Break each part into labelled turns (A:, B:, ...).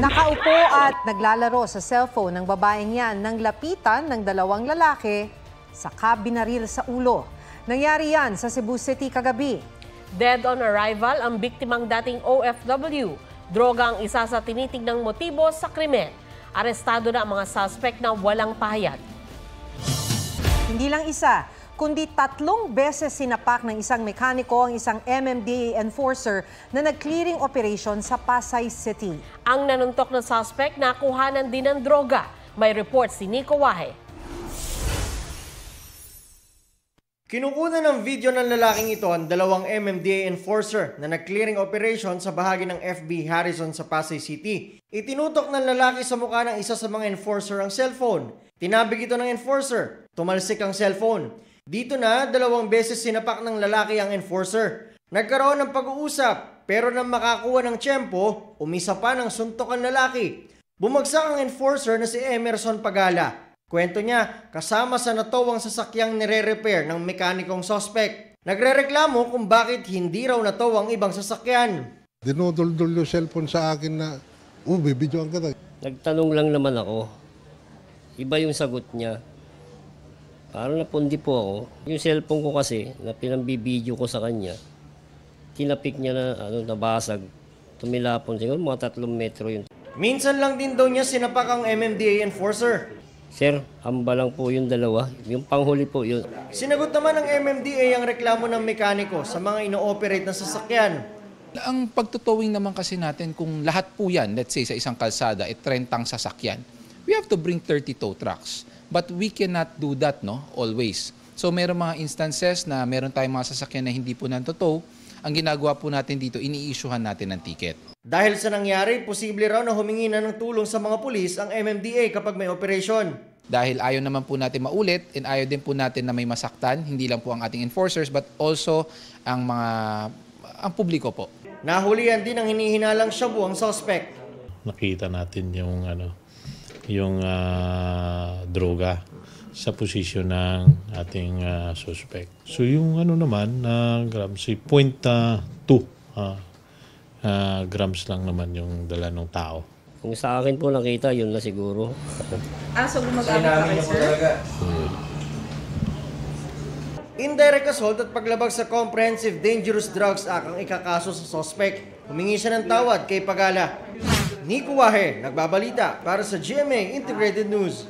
A: Nakaupo at naglalaro sa cellphone ng babaeng yan nang lapitan ng dalawang lalaki saka binaril sa ulo. Nangyari yan sa Cebu City kagabi.
B: Dead on arrival ang biktimang dating OFW. Droga ang isa sa tinitignang motibo sa krimen. Arestado na ang mga suspect na walang pahayag.
A: Hindi lang isa, kundi 3 beses sinapak ng isang mekaniko ang isang MMDA enforcer na nag-clearing operation sa Pasay City.
B: Ang nanuntok na suspect nakuhanan din ng droga. May report si Nico Wahe.
C: Kinukuha ng video ng lalaking ito ang 2 MMDA enforcer na nag-clearing operation sa bahagi ng FB Harrison sa Pasay City. Itinutok ng lalaki sa mukha ng isa sa mga enforcer ang cellphone. Tinabig ito ng enforcer. Tumalsik ang cellphone. Dito na 2 beses sinapak ng lalaki ang enforcer. Nagkaroon ng pag-uusap pero nang makakuha ng tiyempo, umisa pa ng suntok ang lalaki. Bumagsak ang enforcer na si Emerson Pagala. Kwento niya, kasama sa natowang sasakyang nire-repair ng mekanikong suspect. Nagrereklamo kung bakit hindi raw natow ang ibang sasakyan.
D: Dinudol-dol yung cellphone sa akin na, bibidyoan ka na.
E: Nagtanong lang naman ako. Iba yung sagot niya. Parang napundi po ako. Yung cellphone ko kasi, na pinambibidyo ko sa kanya, tinapik niya na nabasag. Tumilapon siguro mga 3 metro yun.
C: Minsan lang din daw niya sinapak ang MMDA enforcer.
E: Sir, hamba lang po yung 2. Yung panghuli po yun.
C: Sinagot naman ng MMDA ang reklamo ng mekaniko sa mga ino-operate na sasakyan.
F: Ang pagtutowing naman kasi natin kung lahat po yan, let's say sa isang kalsada, 30 sasakyan, we have to bring 30 tow trucks. But we cannot do that, always. So meron mga instances na meron tayong mga sasakyan na hindi po nantotow. Ang ginagawa po natin dito, ini-issuehan natin ng ticket.
C: Dahil sa nangyari, posible raw na humingi na ng tulong sa mga pulis ang MMDA kapag may operasyon.
F: Dahil ayaw naman po natin maulit and ayaw din po natin na may masaktan, hindi lang po ang ating enforcers but also ang publiko po.
C: Nahulihan din ang hinihinalang shabu ang suspect.
G: Nakita natin yung droga sa posisyon ng ating suspect. So yung naman grams, 0.2 grams lang naman yung dala ng tao.
E: Kung sa akin po nakita, yun na siguro.
H: So gumagana ka kayo, sir?
C: Indirect assault at paglabag sa Comprehensive Dangerous Drugs Act ang ikakaso sa suspect. Humingi siya ng tawad kay Pagala. Nico Wahe, nagbabalita para sa GMA Integrated News.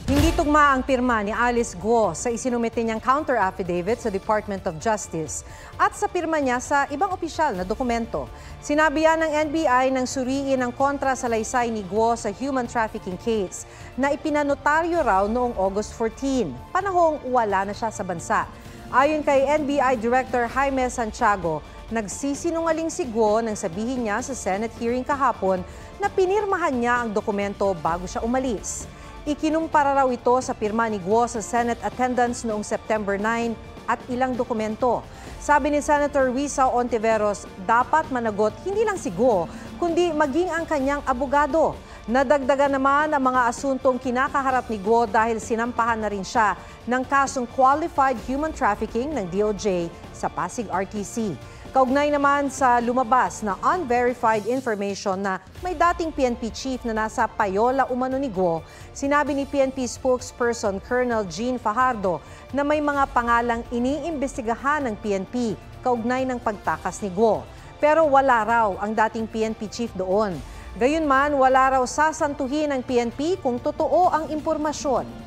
A: Hindi tugma ang pirma ni Alice Guo sa isinumite niyang counter-affidavit sa Department of Justice at sa pirma niya sa ibang opisyal na dokumento. Sinabi yan ng NBI nang suriin ang kontra-salaysay ni Guo sa human trafficking case na ipinanotaryo raw noong August 14, panahong wala na siya sa bansa. Ayon kay NBI Director Jaime Santiago, nagsisinungaling si Guo nang sabihin niya sa Senate hearing kahapon na pinirmahan niya ang dokumento bago siya umalis. Ikinumpara raw ito sa pirma ni Guo sa Senate attendance noong September 9 at ilang dokumento. Sabi ni Senator Risa Ontiveros, dapat managot hindi lang si Guo, kundi maging ang kanyang abogado. Nadagdagan naman ang mga asuntong kinakaharap ni Guo dahil sinampahan na rin siya ng kasong qualified human trafficking ng DOJ sa Pasig RTC. Kaugnay naman sa lumabas na unverified information na may dating PNP chief na nasa payola umano ni Guo, sinabi ni PNP spokesperson Colonel Jean Fajardo na may mga pangalang iniimbestigahan ng PNP kaugnay ng pagtakas ni Guo. Pero wala raw ang dating PNP chief doon. Gayunman, wala raw sasantuhin ng PNP kung totoo ang impormasyon.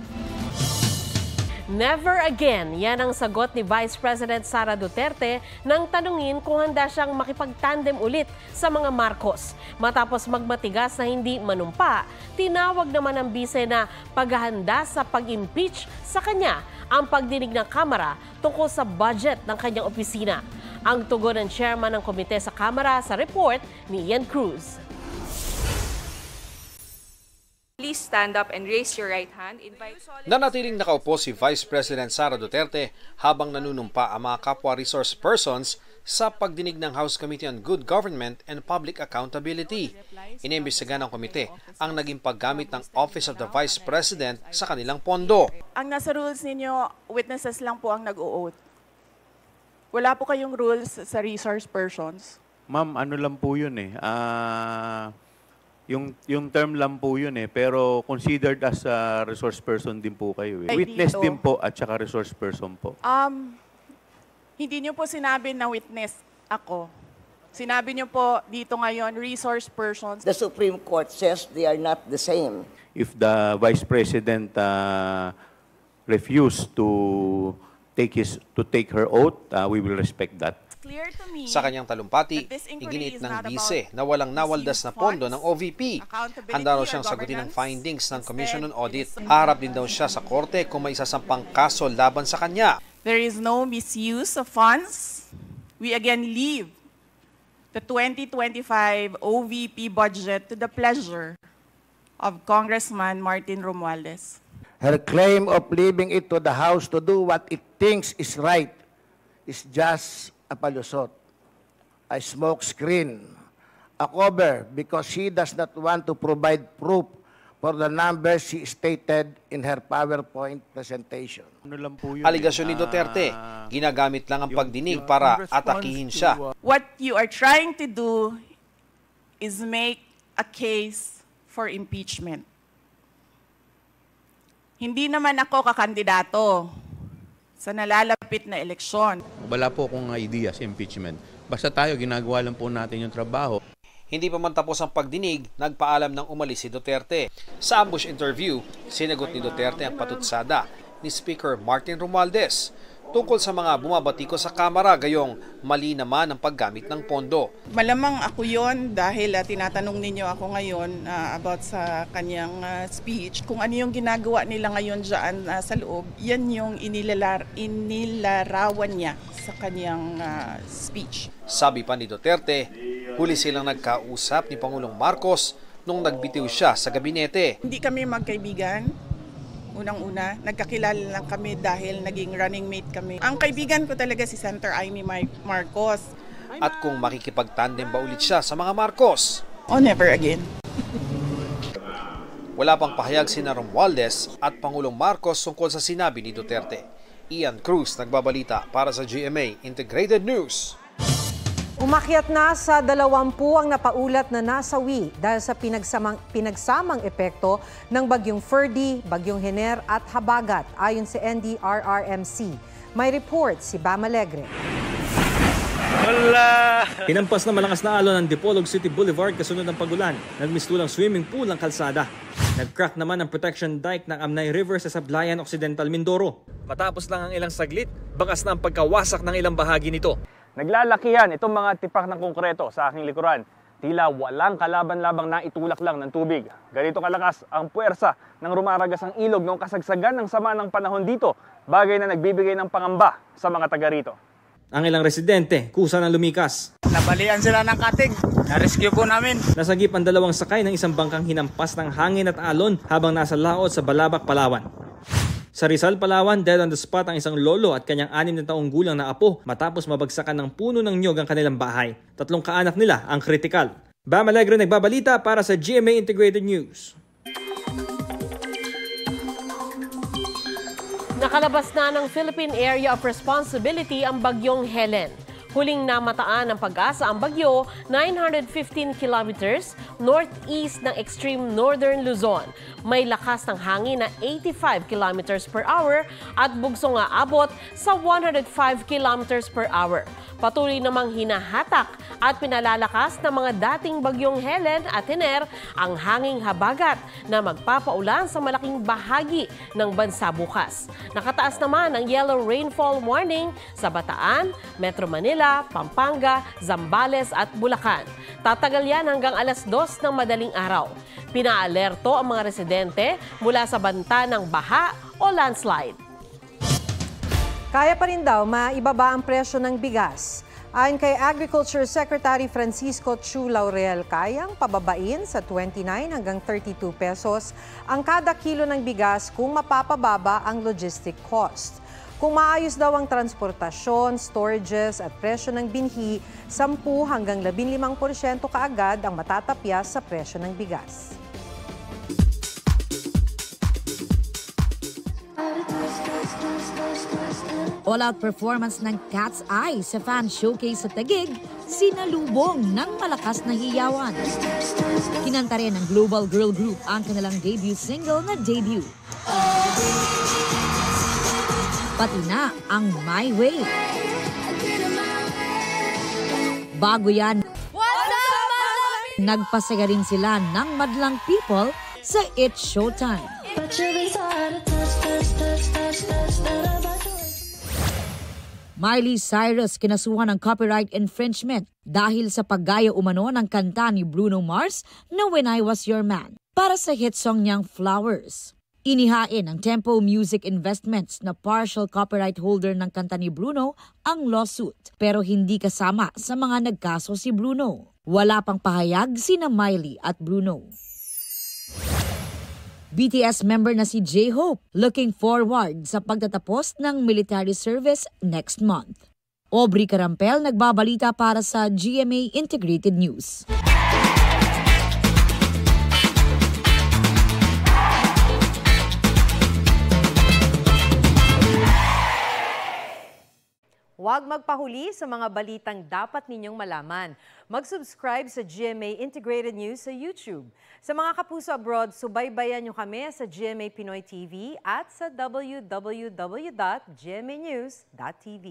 B: Never again, yan ang sagot ni Vice President Sara Duterte nang tanungin kung handa siyang makipagtandem ulit sa mga Marcos. Matapos magmatigas na hindi manumpa, tinawag naman ng bise na paghahanda sa pag-impeach sa kanya ang pagdinig ng Kamara tungkol sa budget ng kanyang opisina. Ang tugon ng chairman ng komite sa Kamara sa report ni Ian Cruz.
H: Please stand up and raise your right hand.
I: Nanatiling nakaupo si Vice President Sara Duterte habang nanunumpa ang mga kapwa resource persons sa pagdinig ng House Committee on Good Government and Public Accountability. Inimbestigahan ng komite ang naging paggamit ng Office of the Vice President sa kanilang pondo.
J: Ang nasa rules ninyo, witnesses lang po ang nag-o-oath. Wala po kayong rules sa resource persons?
K: Ma'am, ano lang po yun Yung term lang po yun pero considered as a resource person din po kayo.
J: Ay,
K: Witness
J: dito.
K: din po at saka resource person po.
J: Hindi niyo po sinabi na witness ako. Sinabi niyo po dito ngayon, resource persons.
L: The Supreme Court says they are not the same.
K: If the Vice President refused to take her oath, we will respect that.
J: Clear to me
I: Sa kanyang talumpati,
J: that this inquiry
I: iginiit
J: is
I: ng
J: not
I: bise
J: about
I: na walang nawaldas na pondo ng OVP.
J: accountability
I: Handa raw
J: or
I: siyang sagutin ang
J: governance.
I: findings ng Commission on
J: Instead,
I: Audit.
J: it is-
I: Harap din daw siya sa korte kung may isasampang kaso laban sa kanya.
J: There is no misuse of funds. We again leave the 2025 OVP budget to the pleasure of Congressman Martin Romualdez.
L: Her claim of leaving it to the House to do what it thinks is right is just a palusot, a smoke screen, a cover because she does not want to provide proof for the numbers she stated in her PowerPoint presentation.
I: Aligasyon ni Duterte, ginagamit lang ang pagdinig para atakihin siya.
J: What you are trying to do is make a case for impeachment. Hindi naman ako kakandidato sa nalalapit na eleksyon.
K: Wala po akong idea sa impeachment. Basta tayo, ginagawa lang po natin yung trabaho.
I: Hindi pa man tapos ang pagdinig, nagpaalam ng umalis si Duterte. Sa ambush interview, sinagot ni Duterte ang patutsada ni Speaker Martin Romualdez tungkol sa mga bumabatiko sa Kamara, gayong mali naman ang paggamit ng pondo.
J: Malamang ako yon dahil tinatanong ninyo ako ngayon about sa kanyang speech. Kung ano yung ginagawa nila ngayon dyan sa loob, yan yung inilarawan niya sa kanyang speech.
I: Sabi pa ni Duterte, huli silang nagkausap ni Pangulong Marcos nung nagbitiw siya sa gabinete.
J: Hindi kami magkaibigan. Unang-una, nagkakilala lang kami dahil naging running mate kami. Ang kaibigan ko talaga si Senator Amy Marcos.
I: At kung makikipagtandem ba ulit siya sa mga Marcos?
J: Oh, never again.
I: Wala pang pahayag sina Romualdez at Pangulong Marcos tungkol sa sinabi ni Duterte. Ian Cruz nagbabalita para sa GMA Integrated News.
A: Umakyat na sa 20 ang napaulat na nasawi dahil sa pinagsamang epekto ng bagyong Ferdy, bagyong Hener at Habagat ayon sa NDRRMC. May report si Bam Alegre.
M: Hinampas na malakas na alon ng Dipolog City Boulevard kasunod ng pagulan. Nagmistulang swimming pool ang kalsada. Nag-crack naman ang protection dike ng Amnay River sa Sablayan Occidental, Mindoro. Matapos lang ang ilang saglit, bakas na ang pagkawasak ng ilang bahagi nito.
N: Naglalakihan itong mga tipak ng konkreto sa aking likuran. Tila walang kalaban-labang na itulak lang ng tubig. Ganito kalakas ang puwersa ng rumaragas ang ilog noong kasagsagan ng sama ng panahon dito, bagay na nagbibigay ng pangamba sa mga taga rito.
M: Ang ilang residente, kusa ng lumikas.
O: Nabalian sila ng katig. Na-rescue po namin.
M: Nasagip ang 2 sakay ng isang bangkang hinampas ng hangin at alon habang nasa laot sa Balabac, Palawan. Sa Rizal, Palawan, dead on the spot ang isang lolo at kanyang 6 na taong gulang na apo matapos mabagsakan ng puno ng niyog ang kanilang bahay. 3 kaanak nila ang kritikal. Bam Alegre nagbabalita para sa GMA Integrated News.
B: Nakalabas na ng Philippine Area of Responsibility ang bagyong Helen. Huling namataan ng Pag-asa ang bagyo, 915 kilometers northeast ng extreme northern Luzon. May lakas ng hangin na 85 kilometers per hour at bugsong aabot sa 105 kilometers per hour. Patuloy namang hinahatak at pinalalakas ng mga dating bagyong Helen at Hener ang hanging habagat na magpapaulan sa malaking bahagi ng bansa bukas. Nakataas naman ang yellow rainfall warning sa Bataan, Metro Manila, Pampanga, Zambales at Bulacan. Tatagal yan hanggang alas 2 ng madaling araw. Pinaalerto ang mga residente mula sa banta ng baha o landslide.
A: Kaya pa rin daw maibaba ang presyo ng bigas. Ayon kay Agriculture Secretary Francisco Chu Laurel, kayang pababain sa 29 hanggang 32 pesos ang kada kilo ng bigas kung mapapababa ang logistic cost. Kung maayos daw ang transportasyon, storages at presyo ng binhi, 10 hanggang 15% kaagad ang matatapyas sa presyo ng bigas.
P: All-out performance ng Cat's Eye sa fan showcase sa Taguig sinalubong ng malakas na hiyawan. Kinanta rin ng global girl group ang kanilang debut single na Debut. Pati na ang My Way. Bago yan, nagpasaya rin sila ng madlang people sa It's Showtime. Miley Cyrus kinasuhan ng copyright infringement dahil sa paggaya umano ng kanta ni Bruno Mars na When I Was Your Man para sa hit song niyang Flowers. Inihain ng Tempo Music Investments na partial copyright holder ng kanta ni Bruno ang lawsuit pero hindi kasama sa mga nagkaso si Bruno. Wala pang pahayag sina Miley at Bruno. BTS member na si J-Hope looking forward sa pagtatapos ng military service next month. Aubrey Carampel nagbabalita para sa GMA Integrated News.
A: Huwag magpahuli sa mga balitang dapat ninyong malaman. Mag-subscribe sa GMA Integrated News sa YouTube. Sa mga kapuso abroad, subaybayan nyo kami sa GMA Pinoy TV at sa www.gmanews.tv.